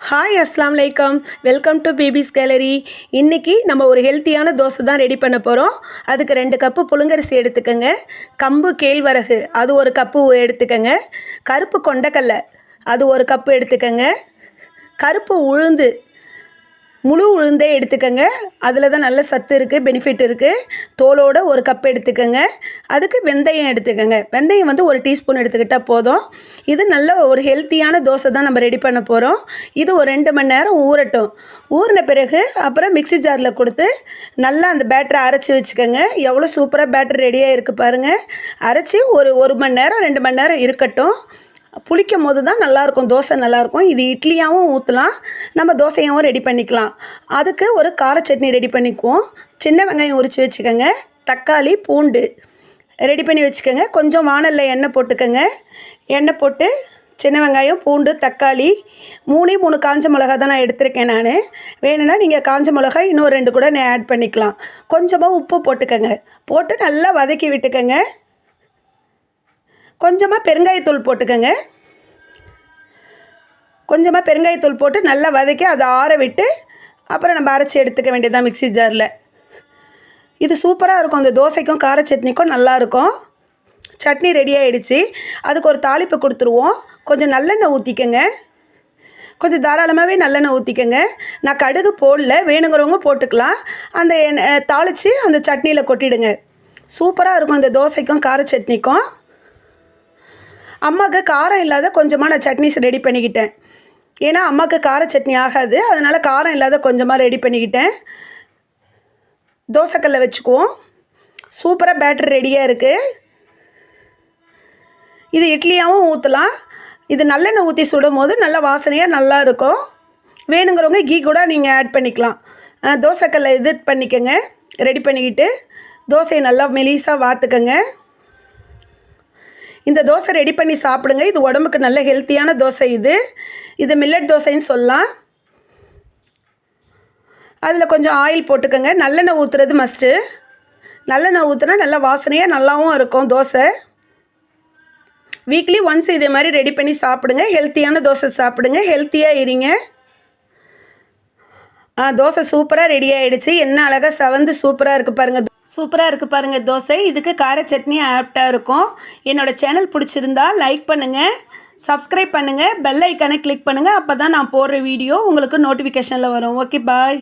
Hi அஸ்லாம் வலைக்கம். Welcome to babies gallery. இன்றைக்கி நம்ம ஒரு ஹெல்த்தியான தோசை தான் ரெடி பண்ண போகிறோம். அதுக்கு 2 கப்பு புழுங்கரிசி எடுத்துக்கோங்க. கம்பு கேழ்வரகு அது 1 கப்பு எடுத்துக்கோங்க. கருப்பு கொண்டக்கடலை அது 1 கப்பு எடுத்துக்கோங்க. கருப்பு உளுந்து முழு உளுந்தே எடுத்துக்கோங்க. அதில் தான் நல்ல சத்து இருக்குது, பெனிஃபிட் இருக்குது. தோலோடு 1 கப் எடுத்துக்கோங்க. அதுக்கு வெந்தயம் எடுத்துக்கோங்க. வெந்தயம் வந்து 1 டீஸ்பூன் எடுத்துக்கிட்டால் போதும். இது நல்ல ஒரு ஹெல்த்தியான தோசை தான் நம்ம ரெடி பண்ண போகிறோம். இது ஒரு 2 மணி நேரம் ஊறட்டும். ஊறின பிறகு அப்புறம் மிக்ஸி ஜாரில் கொடுத்து நல்லா அந்த பேட்டரை அரைச்சி வச்சுக்கோங்க. எவ்வளோ சூப்பராக பேட்டர் ரெடியாக இருக்குது பாருங்கள். அரைச்சி ஒரு மணி நேரம் 2 மணி நேரம் இருக்கட்டும். புளிக்கும் போது தான் நல்லாயிருக்கும், தோசை நல்லாயிருக்கும். இது இட்லியாகவும் ஊற்றலாம், நம்ம தோசையாகவும் ரெடி பண்ணிக்கலாம். அதுக்கு ஒரு கார சட்னி ரெடி பண்ணிக்குவோம். சின்ன வெங்காயம் உரித்து வச்சுக்கோங்க. தக்காளி பூண்டு ரெடி பண்ணி வச்சுக்கோங்க. கொஞ்சம் வாணலில் எண்ணெய் போட்டுக்கோங்க. எண்ணெய் போட்டு சின்ன வெங்காயம் பூண்டு தக்காளி 3 காஞ்ச மிளகா தான் நான் எடுத்திருக்கேன். நான் வேணும்னா நீங்கள் காஞ்ச மிளகாய் இன்னும் 2 கூட நான் ஆட் பண்ணிக்கலாம். கொஞ்சமாக உப்பு போட்டுக்கோங்க. போட்டு நல்லா வதக்கி விட்டுக்கோங்க. கொஞ்சமாக பெருங்காயத்தூள் போட்டுக்கோங்க. கொஞ்சமாக பெருங்காயத்தூள் போட்டு நல்லா வதக்கி அதை ஆற விட்டு அப்புறம் நம்ம அரைச்சி எடுத்துக்க வேண்டியதான் மிக்ஸி ஜாரில். இது சூப்பராக இருக்கும். அந்த தோசைக்கும் கார சட்னிக்கும் நல்லாயிருக்கும். சட்னி ரெடி ஆகிடுச்சு. அதுக்கு ஒரு தாளிப்பு கொடுத்துருவோம். கொஞ்சம் நல்லெண்ணெய் ஊற்றிக்கங்க. கொஞ்சம் தாராளமாகவே நல்லெண்ணெய் ஊற்றிக்கங்க. நான் கடுகு போடல, வேணுங்கிறவங்க போட்டுக்கலாம். அந்த எண்ணெய் தாளித்து அந்த சட்னியில் கொட்டிடுங்க. சூப்பராக இருக்கும் இந்த தோசைக்கும் கார சட்னிக்கும். அம்மாவுக்கு காரம் இல்லாத கொஞ்சமாக நான் சட்னிஸ் ரெடி பண்ணிக்கிட்டேன். ஏன்னா அம்மாவுக்கு கார சட்னி ஆகாது, அதனால் காரம் இல்லாத கொஞ்சமாக ரெடி பண்ணிக்கிட்டேன். தோசைக்கல்லை வச்சுக்குவோம். சூப்பராக பேட்டர் ரெடியாக இருக்குது. இது இட்லியாகவும் ஊற்றலாம். இது நல்லெண்ணெய் ஊற்றி சுடும் போது நல்ல வாசனையாக நல்லா இருக்கும். வேணுங்கிறவங்க கீ கூட நீங்கள் ஆட் பண்ணிக்கலாம். தோசைக்கல்லை இது பண்ணிக்கோங்க. ரெடி பண்ணிக்கிட்டு தோசையை நல்லா மெலிசாக வாத்துக்கங்க. இந்த தோசை ரெடி பண்ணி சாப்பிடுங்க. இது உடம்புக்கு நல்ல ஹெல்த்தியான தோசை. இது மில்லட் தோசைன்னு சொல்லலாம். அதில் கொஞ்சம் ஆயில் போட்டுக்கோங்க. நல்லெண்ணெய் ஊற்றுறது மஸ்ட்டு. நல்லெண்ணெய் ஊற்றுனா நல்லா வாசனையாக நல்லாவும் இருக்கும் தோசை. வீக்லி ஒன்ஸ் இதே மாதிரி ரெடி பண்ணி சாப்பிடுங்க. ஹெல்த்தியான தோசை சாப்பிடுங்க. ஹெல்த்தியாக இருங்க. தோசை சூப்பராக ரெடி ஆகிடுச்சு. என்ன அழகாக செவந்து சூப்பராக இருக்குது பாருங்கள். சூப்பராக இருக்குது பாருங்கள் தோசை. இதுக்கு கார சட்னி ஆப்டாக இருக்கும். என்னோடய சேனல் பிடிச்சிருந்தா லைக் பண்ணுங்கள், சப்ஸ்கிரைப் பண்ணுங்கள், பெல் ஐக்கானை கிளிக் பண்ணுங்கள். அப்போ தான் நான் போடுற வீடியோ உங்களுக்கு நோட்டிஃபிகேஷனில் வரும். ஓகே, பாய்.